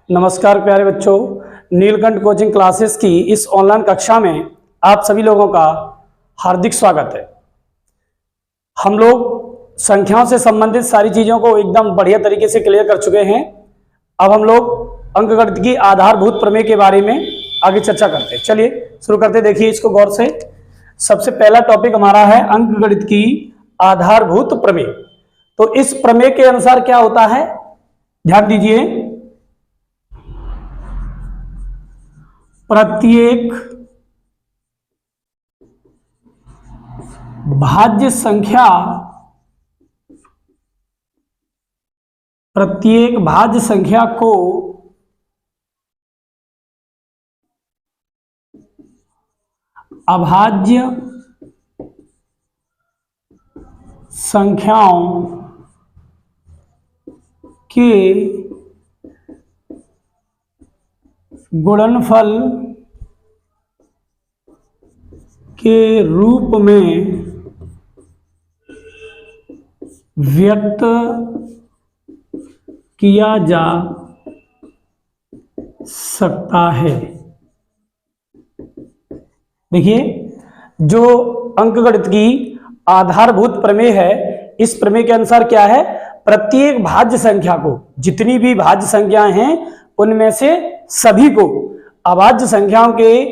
नमस्कार प्यारे बच्चों, नीलकंठ कोचिंग क्लासेस की इस ऑनलाइन कक्षा में आप सभी लोगों का हार्दिक स्वागत है। हम लोग संख्याओं से संबंधित सारी चीज़ों को एकदम बढ़िया तरीके से क्लियर कर चुके हैं। अब हम लोग अंकगणित की आधारभूत प्रमेय के बारे में आगे चर्चा करते हैं। चलिए शुरू करते, देखिए इसको गौर से। सबसे पहला टॉपिक हमारा है अंकगणित की आधारभूत प्रमेय। तो इस प्रमेय के अनुसार क्या होता है, ध्यान दीजिए। प्रत्येक भाज्य संख्या को अभाज्य संख्याओं के गुणनफल के रूप में व्यक्त किया जा सकता है। देखिए, जो अंकगणित की आधारभूत प्रमेय है, इस प्रमेय के अनुसार क्या है, प्रत्येक भाज्य संख्या को, जितनी भी भाज्य संख्याएं हैं उनमें से सभी को अभाज्य संख्याओं के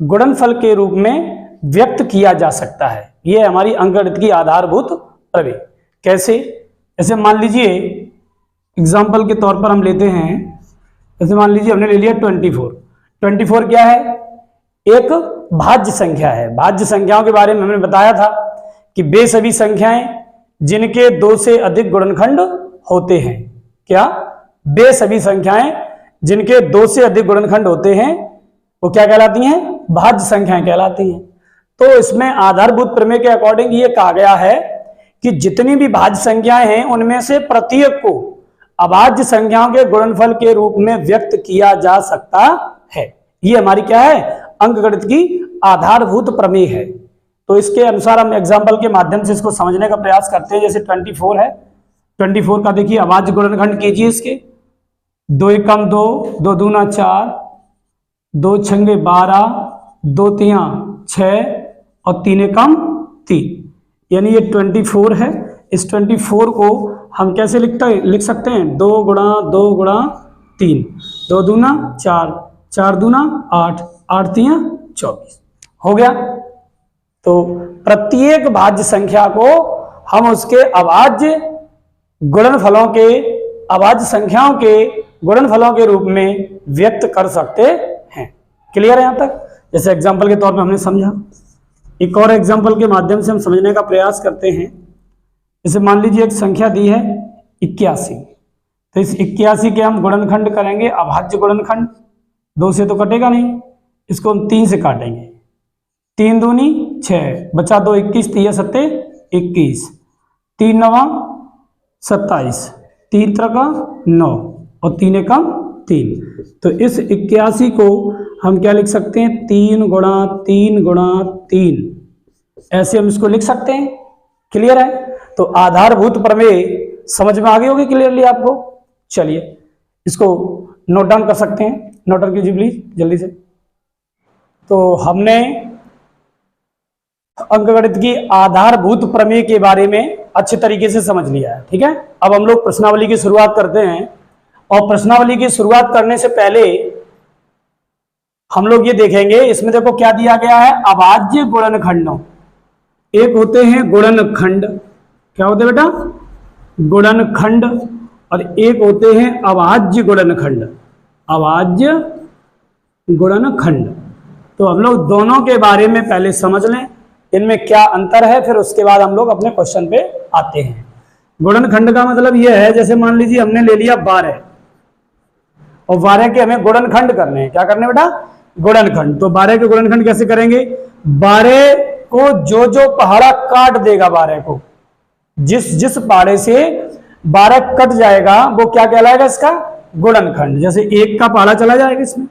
गुणनफल के रूप में व्यक्त किया जा सकता है। यह हमारी अंकगणित की आधारभूत प्रमेय। कैसे? जैसे मान लीजिए एग्जाम्पल के तौर पर हम लेते हैं, जैसे मान लीजिए हमने ले लिया 24 क्या है, एक भाज्य संख्या है। भाज्य संख्याओं के बारे में हमने बताया था कि वे सभी संख्याएं जिनके 2 से अधिक गुणनखंड होते हैं। क्या? वे सभी संख्याएं जिनके 2 से अधिक गुणनखंड होते हैं वो क्या कहलाती हैं? भाज्य संख्याएं कहलाती हैं। तो इसमें आधारभूत प्रमेय के अकॉर्डिंग ये कहा गया है कि जितनी भी भाज्य संख्याएं हैं उनमें से प्रत्येक को अभाज्य संख्याओं के गुणनफल के रूप में व्यक्त किया जा सकता है। ये हमारी क्या है, अंकगणित की आधारभूत प्रमेय है। तो इसके अनुसार हम एग्जाम्पल के माध्यम से इसको समझने का प्रयास करते हैं। जैसे 24 है, 24 का देखिए अभाज्य गुणनखंड कीजिए इसके। 2 एकम 2, 2 दूना 4, 2 छंगे 12, 2 तियां 6 और 3 एकम 3, यानी ये 24 है। इस 24 को हम कैसे लिख सकते हैं? 2 गुणा 2 गुणा 3, 2 दूना 4, 4 दूना 8, 8 तियां 24 हो गया। तो प्रत्येक भाज्य संख्या को हम उसके अभाज्य गुणनफलों के, अभाज्य संख्याओं के गुणनफलों के रूप में व्यक्त कर सकते हैं। क्लियर है यहां तक? जैसे एग्जाम्पल के तौर पर हमने समझा, एक और एग्जाम्पल के माध्यम से हम समझने का प्रयास करते हैं। जैसे मान लीजिए एक संख्या दी है 81, तो इस 81 के हम गुणनखंड करेंगे अभाज्य गुणनखंड। 2 से तो कटेगा नहीं, इसको हम 3 से काटेंगे। 3 दूनी 6, बचा 2 21, 3 सत्ते 21, 3 नवा 27, 3 त्रिका 9 और 3 एकम 3। तो इस 81 को हम क्या लिख सकते हैं? 3 गुणा 3 गुणा 3, ऐसे हम इसको लिख सकते हैं। क्लियर है? तो आधारभूत प्रमेय समझ में आ गई होगी क्लियरली आपको। चलिए इसको नोट डाउन कर सकते हैं, नोट डाउन कीजिए प्लीज जल्दी से। तो हमने अंकगणित की आधारभूत प्रमेय के बारे में अच्छे तरीके से समझ लिया है, ठीक है। अब हम लोग प्रश्नावली की शुरुआत करते हैं, और प्रश्नावली की शुरुआत करने से पहले हम लोग ये देखेंगे, इसमें देखो क्या दिया गया है, अभाज्य गुणनखंडों। एक होते हैं गुणनखंड, क्या होते हैं बेटा? गुणनखंड। और एक होते हैं अभाज्य गुणनखंड, अभाज्य गुणनखंड। तो हम लोग दोनों के बारे में पहले समझ लें, इनमें क्या अंतर है, फिर उसके बाद हम लोग अपने क्वेश्चन पे आते हैं। गुणनखंड का मतलब यह है, जैसे मान लीजिए हमने ले लिया 12 और 12 के हमें गुणनखंड करने हैं। क्या करने बेटा? गुणनखंड। तो 12 के गुणनखंड कैसे करेंगे? 12 को जो पहाड़ा काट देगा, 12 को जिस पहाड़े से 12 कट जाएगा वो क्या कहलाएगा? इसका गुणनखंड। जैसे 1 का पहाड़ा चला जाएगा, इसमें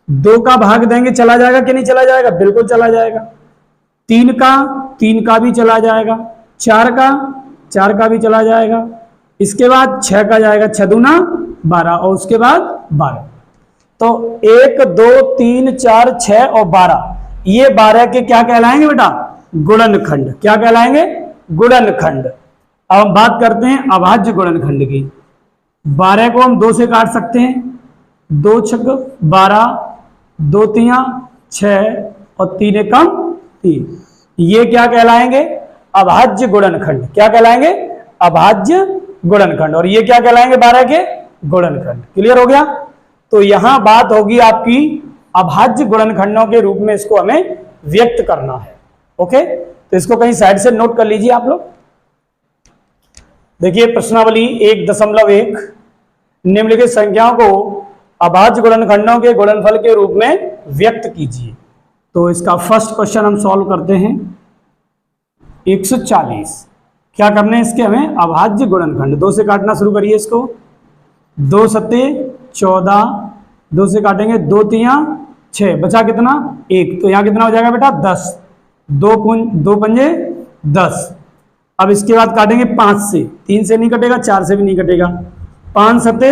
2 का भाग देंगे, चला जाएगा कि नहीं चला जाएगा? बिल्कुल चला जाएगा। 3 का भी चला जाएगा, 4 का भी चला जाएगा। इसके बाद 6 का जाएगा, 6 दूना 12 और उसके बाद 12। तो 1 2 3 4 6 और 12, ये 12 के क्या कहलाएंगे बेटा? गुणनखंड। क्या कहलाएंगे? गुणनखंड। अब हम बात करते हैं अभाज्य गुणनखंड की। 12 को हम 2 से काट सकते हैं, 2 छक 12, 2 तिया 6 और 3 एकम 3। ये क्या कहलाएंगे? अभाज्य गुणनखंड। क्या कहलाएंगे? अभाज्य गुणनखंड। और ये क्या कहलाएंगे? 12 के गुणनखंड। क्लियर हो गया? तो यहां बात होगी आपकी अभाज्य गुणनखंडों के रूप में इसको हमें व्यक्त करना है। ओके, तो इसको कहीं साइड से नोट कर लीजिए आप लोग। देखिए प्रश्नावली 1.1, निम्नलिखित संख्याओं को अभाज्य गुणनखंडों के गुणनफल के रूप में व्यक्त कीजिए। तो इसका फर्स्ट क्वेश्चन हम सॉल्व करते हैं। 140 क्या करने इसके? हमें अभाज्य गुणनखंड। 2 से काटना शुरू करिए इसको। 2 सत्ते 14, 2 से काटेंगे 2 तिया 6, बचा कितना? 1। तो यहाँ कितना हो जाएगा बेटा? 10। 2 पंजे 10। अब इसके बाद काटेंगे 5 से, 3 से नहीं कटेगा, 4 से भी नहीं कटेगा। 5 सत्ते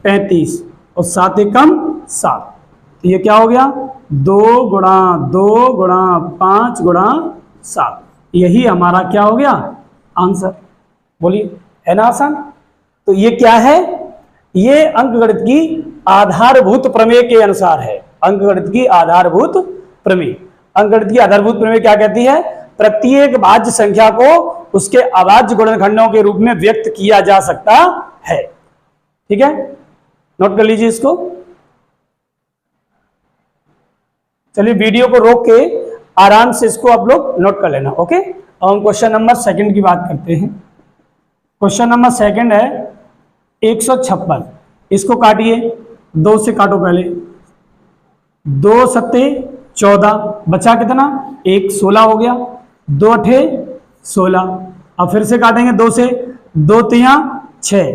35 और 7 एकम 7। तो ये क्या हो गया? 2 गुणा 2 गुणा 5 गुणा 7। यही हमारा क्या हो गया? आंसर। बोलिए, है ना आसान? तो ये क्या है? ये अंकगणित की आधारभूत प्रमेय के अनुसार है। अंकगणित की आधारभूत प्रमेय। अंकगणित की आधारभूत प्रमेय क्या कहती है? प्रत्येक भाज्य संख्या को उसके अभाज्य गुणनखंडों के रूप में व्यक्त किया जा सकता है। ठीक है, नोट कर लीजिए इसको। चलिए वीडियो को रोक के आराम से इसको आप लोग नोट कर लेना। ओके, अब हम क्वेश्चन नंबर 2 की बात करते हैं। क्वेश्चन नंबर 2 है 156। इसको काटिए, 2 से काटो पहले। 2 सत्ते 14, बचा कितना? 1, 16 हो गया। 2 अठे 16। अब फिर से काटेंगे 2 से। 2 तिया 6,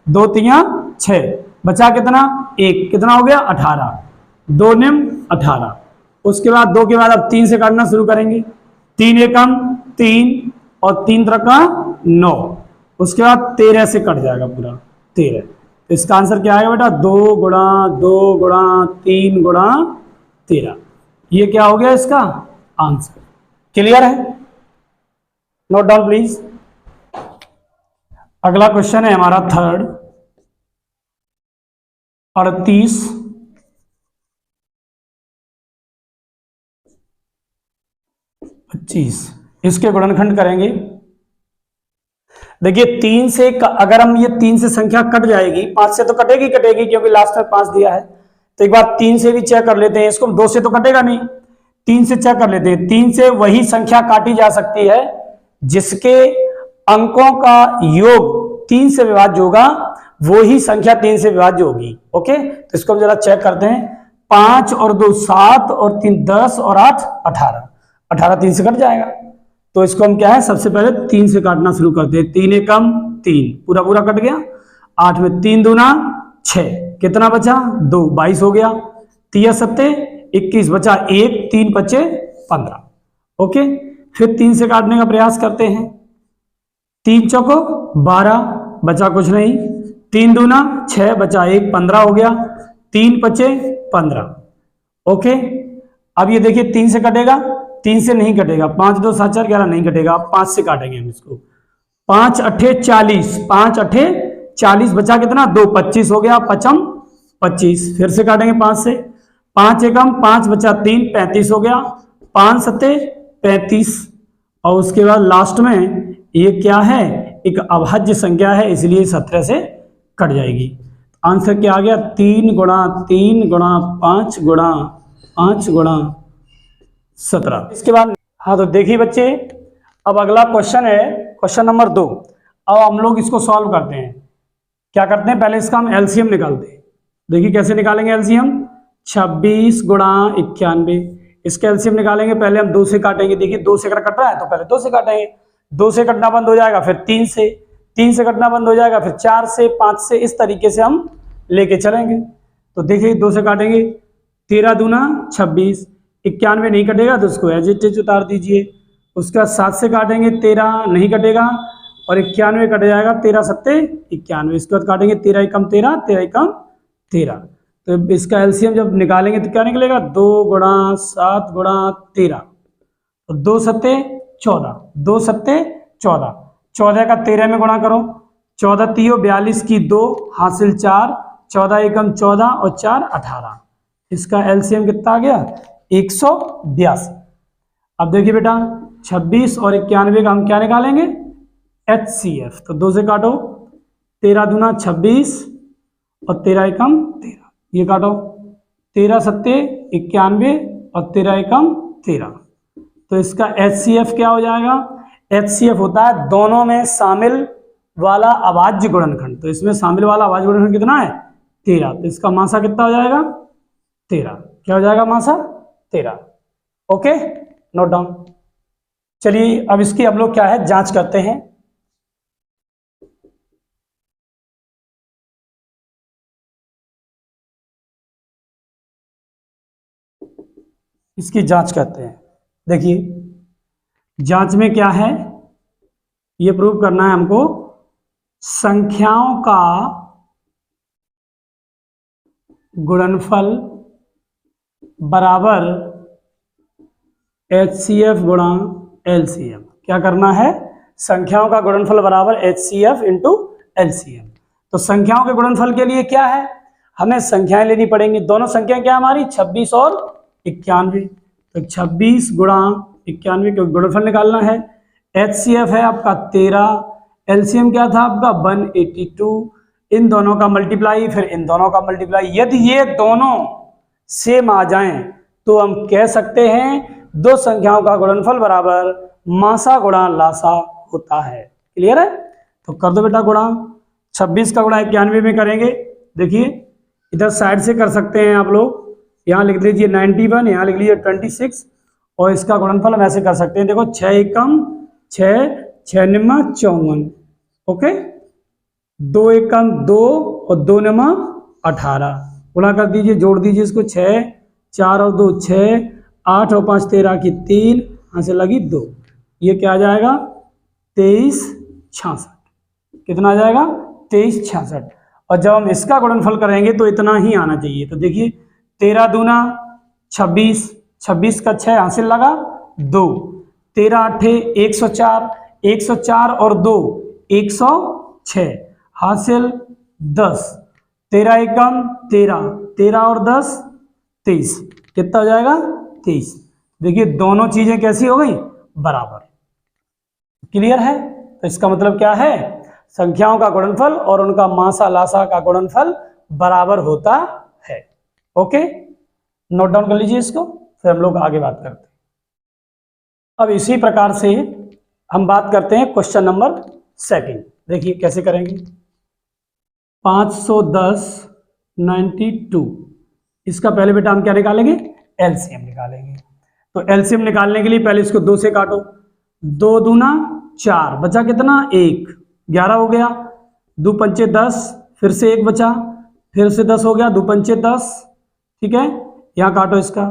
2 तिया 6, बचा कितना? 1। कितना हो गया? 18। 2 निम 18। उसके बाद 2 के बाद अब 3 से काटना शुरू करेंगे। 3 एकम 3 और 3 त्रिका 9। उसके बाद 13 से कट जाएगा पूरा 13। तो इसका आंसर क्या आएगा बेटा? 2 गुणा 2 गुणा 3 गुणा 13। ये क्या हो गया इसका आंसर? क्लियर है? Note down please. अगला क्वेश्चन है हमारा 3rd 38 25। इसके गुणनखंड करेंगे। देखिए 3 से अगर हम ये 3 से संख्या कट जाएगी, 5 से तो कटेगी कटेगी क्योंकि लास्ट में 5 दिया है। तो एक बार 3 से भी चेक कर लेते हैं इसको। 2 से तो कटेगा नहीं, 3 से चेक कर लेते हैं। 3 से वही संख्या काटी जा सकती है जिसके अंकों का योग 3 से विभाज्य होगा, वो ही संख्या 3 से विभाज्य होगी। ओके, तो इसको हम जरा चेक करते हैं। 5 और 2 7 और 3 10 और 8 18। 18 3 से कट जाएगा। तो इसको हम क्या है, सबसे पहले 3 से काटना शुरू करते हैं। 3 एकम 3, पूरा पूरा कट गया। 8 में 3 दूना 6, कितना बचा? 2, 22 हो गया। 3 सत्ते 21, बचा 1, 3 पच्चे 15। ओके, फिर 3 से काटने का प्रयास करते हैं। 3 चौको 12, बचा कुछ नहीं। 3 दूना 6, बचा 1, 15 हो गया। 3 पच्चे 15। ओके, अब ये देखिए 3 से कटेगा, 3 से नहीं कटेगा। 5 2 7 4 11 नहीं कटेगा। 5 से काटेंगे हम इसको। 5 अठे 40, 5 अठे 40, बचा कितना? 2, 25 हो गया। 5 25, फिर से काटेंगे 5 से। 5 एकम 5, बचा 3, 35 हो गया। 5 सत्ते 35। और उसके बाद लास्ट में ये क्या है? एक अभाज्य संख्या है, इसलिए 17 से कट जाएगी। आंसर क्या आ गया? 3 गुणा 3 गुणा 5 गुणा 5 गुणा 17। इसके बाद हाँ, तो देखिए बच्चे, अब अगला क्वेश्चन है क्वेश्चन नंबर 2। अब हम लोग इसको सॉल्व करते हैं। क्या करते हैं? पहले इसका हम एलसीएम निकालते हैं। देखिए कैसे निकालेंगे एलसीएम? 26 गुणा 91। इसका एलसीएम निकालेंगे। पहले हम 2 से काटेंगे। देखिए 2 से अगर कट रहा है तो पहले 2 से काटेंगे। 2 से कटना बंद हो जाएगा, फिर 3 से। 3 से कटना बंद हो जाएगा, फिर 4 से, 5 से। इस तरीके से हम लेके चलेंगे। तो देखिए 2 से काटेंगे। 13 दूना 26, 91 नहीं कटेगा तो उसको एज इट इज उतार दीजिए। उसके बाद 7 से काटेंगे, 13 नहीं कटेगा और 91 कट जाएगा। 13 सत्ते 91। इसके बाद काटेंगे 13 एकम 13, 13 एकम 13। तो इसका एलसीएम जब निकालेंगे तो क्या निकलेगा, 2 गुणा 7 गुणा 13, तो 2 सत्ते 14, 2 सत्ते 14, 14 का 13 में गुणा करो, 14 तीयो 42 की 2 हासिल 4, 14 एकम 14 और 4 18, इसका एलसीएम कितना आ गया 182। अब देखिए बेटा 26 और 91 का हम क्या निकालेंगे, HCF, तो 2 से काटो, 13 दूना 26 और 13 एकम 13, ये काटो, 13 सत्ते 91 और 13 एकम 13, तो इसका HCF क्या हो जाएगा, HCF होता है दोनों में शामिल वाला अभाज्य गुणनखंड, तो इसमें शामिल वाला अभाज्य गुणनखंड कितना है 13, तो इसका मासा कितना हो जाएगा 13, क्या हो जाएगा मासा 13। Okay, note down. चलिए अब इसकी हम लोग क्या है जांच करते हैं। इसकी जांच करते हैं। देखिए जांच में क्या है, ये प्रूव करना है हमको, संख्याओं का गुणनफल बराबर HCF गुणा LCM। क्या करना है, संख्याओं का गुणनफल बराबर HCF इंटू LCM। तो संख्याओं के गुणनफल के लिए क्या है, हमें संख्याएं लेनी पड़ेंगी, दोनों संख्याएं क्या हमारी 26 और 91, तो 26 गुणा 91 का गुणनफल निकालना है। HCF है आपका 13, LCM क्या था आपका 182, इन दोनों का मल्टीप्लाई फिर इन दोनों का मल्टीप्लाई, यदि ये दोनों सेम आ जाएं तो हम कह सकते हैं दो संख्याओं का गुणनफल बराबर मासा गुणा लासा होता है। क्लियर है, तो कर दो बेटा गुणा, 26 का गुणा 91 में करेंगे, देखिए इधर साइड से कर सकते हैं आप लोग, यहाँ लिख लीजिए 91, यहाँ लिख लीजिए 26, और इसका गुणनफल हम ऐसे कर सकते हैं, देखो 6 एकम 6, 6 निम्मा 54, ओके, 2 एकम 2 और 2 निम्मा 18, गुणा कर दीजिए, जोड़ दीजिए इसको, 6 4 और 2 6, 8 और 5 13 की 3, यहाँ से लगी 2, ये क्या आ जाएगा 2366, कितना आ जाएगा 2366, और जब हम इसका गुणनफल करेंगे तो इतना ही आना चाहिए। तो देखिए 13 दूना 26, 26 का 6 हासिल लगा 2, 13 8 104, 104 और 2 106 हासिल 10, 13 एकम 13, 13 और 10 23, कितना हो जाएगा 23। देखिए दोनों चीजें कैसी हो गई बराबर। क्लियर है, तो इसका मतलब क्या है, संख्याओं का गुणनफल और उनका मासा लासा का गुणनफल बराबर होता है। ओके, नोट डाउन कर लीजिए इसको, फिर हम लोग आगे बात करते हैं। अब इसी प्रकार से हम बात करते हैं क्वेश्चन नंबर 2। देखिए कैसे करेंगे, 510 92, इसका पहले बेटा हम क्या निकालेंगे, एलसीएम निकालेंगे। तो एलसीएम निकालने के लिए पहले इसको 2 से काटो, 2 दूना 4, बचा कितना 1, 11 हो गया, 2 पंचे 10, फिर से 1 बचा, फिर से 10 हो गया, 2 पंचे 10, ठीक है, यहाँ काटो इसका,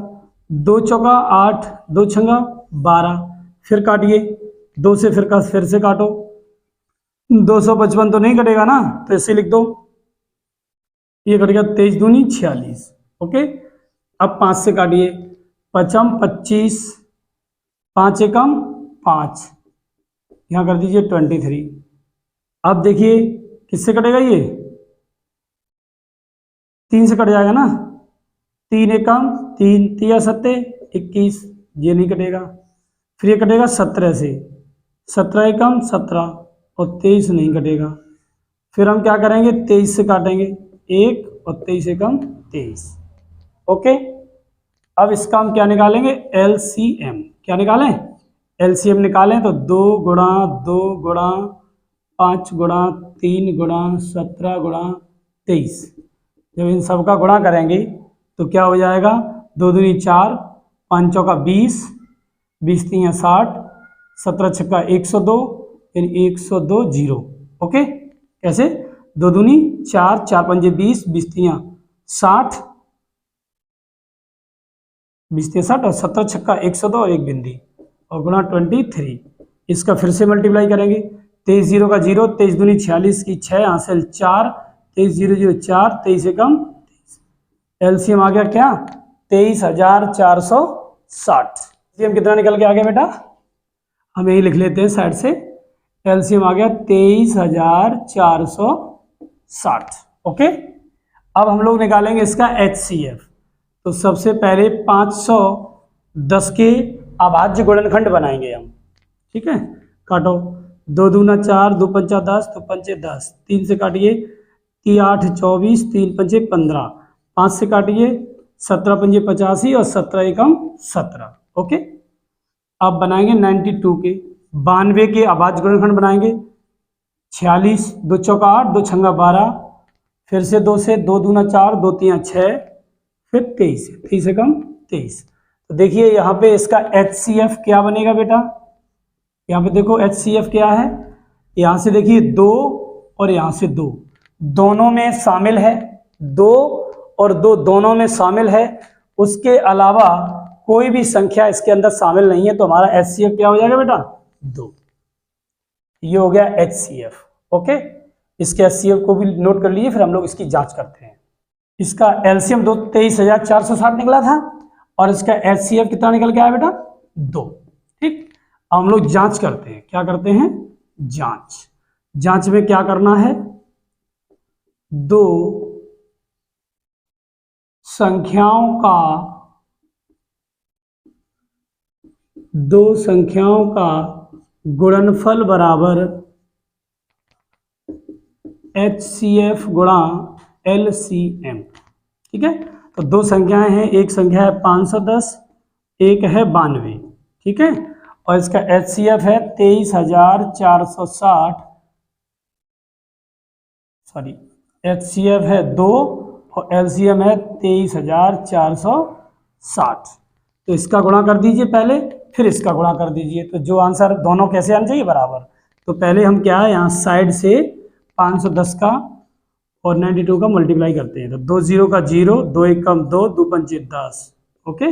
2 चौका 8, 2 छंगा 12, फिर काटिए 2 से, फिर से काटो, 255 तो नहीं कटेगा ना, तो इसे लिख दो, ये कटेगा 23 दूनी 46, ओके। अब 5 से काटिए, 5 25, 5 एकम 5, यहाँ कर दीजिए 23। अब देखिए किससे कटेगा, ये 3 से कट जाएगा ना, 3 एकम 3, 3 सत्ते 21, ये नहीं कटेगा, फिर ये कटेगा 17 से, 17 एकम 17 और 23 नहीं कटेगा, फिर हम क्या करेंगे 23 से काटेंगे 1 और 23 एकम 23, ओके। अब इसका हम क्या निकालेंगे, एलसीएम, क्या निकालें, एलसीएम निकालें तो 2 गुणा 2 गुणा 5 गुणा 3 गुणा 17 गुणा 23, जब इन सब का गुणा करेंगे तो क्या हो जाएगा, 2 दूनी 4, 5 चौका 20, 20 3 60, 17 छक्का 102, यानी 102 0, ओके। कैसे, 2 दूनी 4, 4 पंजे 20, 20 3 60, 20 3 60 और 17 छक्का 102 और 1 बिंदी और गुणा 23, इसका फिर से मल्टीप्लाई करेंगे, 23 0 का 0, 23 दूनी 46 की 6 हासिल 4, 23 0 0 4, 23 एकम एलसीएम आ गया क्या 23,460। एलसीएम कितना निकल के आ गया बेटा, हम यही लिख लेते हैं साइड से, एलसीएम आ गया 23,460। ओके, अब हम लोग निकालेंगे इसका HCF। तो सबसे पहले 510 के अभाज्य गुणनखंड बनाएंगे हम, ठीक है। काटो, 2 दूना 4, 2 पंचा 10, 2 पंचे 10, 3 से काटिए 3 8 24, 3 पंचे 15, 5 से काटिए 17 पंजे 85 और 17 एकम 17। ओके, अब बनाएंगे 92 के, 92 के अभाज्य गुणनखंड बनाएंगे 46, 2 चौका 8, 2 छंगा 12, फिर से 2 से, 2 दूना 4, 2 तियां 6, फिर 23, 23 से कम 23। तो देखिए यहाँ पे इसका HCF क्या बनेगा बेटा, यहाँ पे देखो HCF क्या है, यहाँ से देखिए 2 और यहाँ से 2 दोनों में शामिल है, 2 और 2 दोनों में शामिल है, उसके अलावा कोई भी संख्या इसके अंदर शामिल नहीं है, तो हमारा HCF क्या हो जाएगा बेटा 2। ये हो गया HCF। ओके, इसके HCF को भी नोट कर लीजिए, फिर हम लोग इसकी जांच करते हैं। इसका LCM 23,460 निकला था और इसका HCF कितना निकल के आया बेटा 2। ठीक, हम लोग जांच करते हैं, क्या करते हैं जांच। जांच में क्या करना है, 2 संख्याओं का गुणनफल बराबर HCF गुणा LCM। ठीक है, तो 2 संख्याएं हैं, एक संख्या है 510, एक है 92। ठीक है, और इसका HCF है 23,460, सॉरी HCF है 2 और LCM है 23,460। तो इसका गुणा कर दीजिए पहले, फिर इसका गुणा कर दीजिए, तो जो आंसर दोनों कैसे आने चाहिए बराबर। तो पहले हम क्या है यहाँ साइड से 510 का और 92 का मल्टीप्लाई करते हैं। तो 2 0 का 0, 2 1 कम 2, 2 पंचे 10। ओके,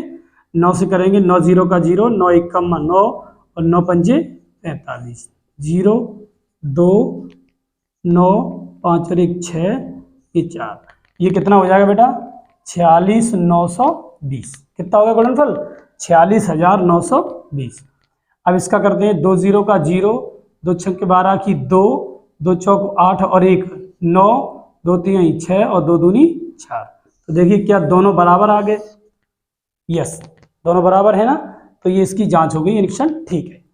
9 से करेंगे, 9 0 का 0, 9 1 कम 9 और 9 पंचे 45, 0 2 9 5 और 1 6, ये 4, ये कितना हो जाएगा बेटा 46,920। कितना होगा गुणनफल 46,920। अब इसका करते हैं 2 0 का 0, 2 छक्के 12 की 2, 2 चौक 8 और 1 9, 2 3 6 और 2 दूनी 4। तो देखिए क्या दोनों बराबर आ गए, यस दोनों बराबर है ना, तो ये इसकी जांच हो गई, निरीक्षण ठीक है।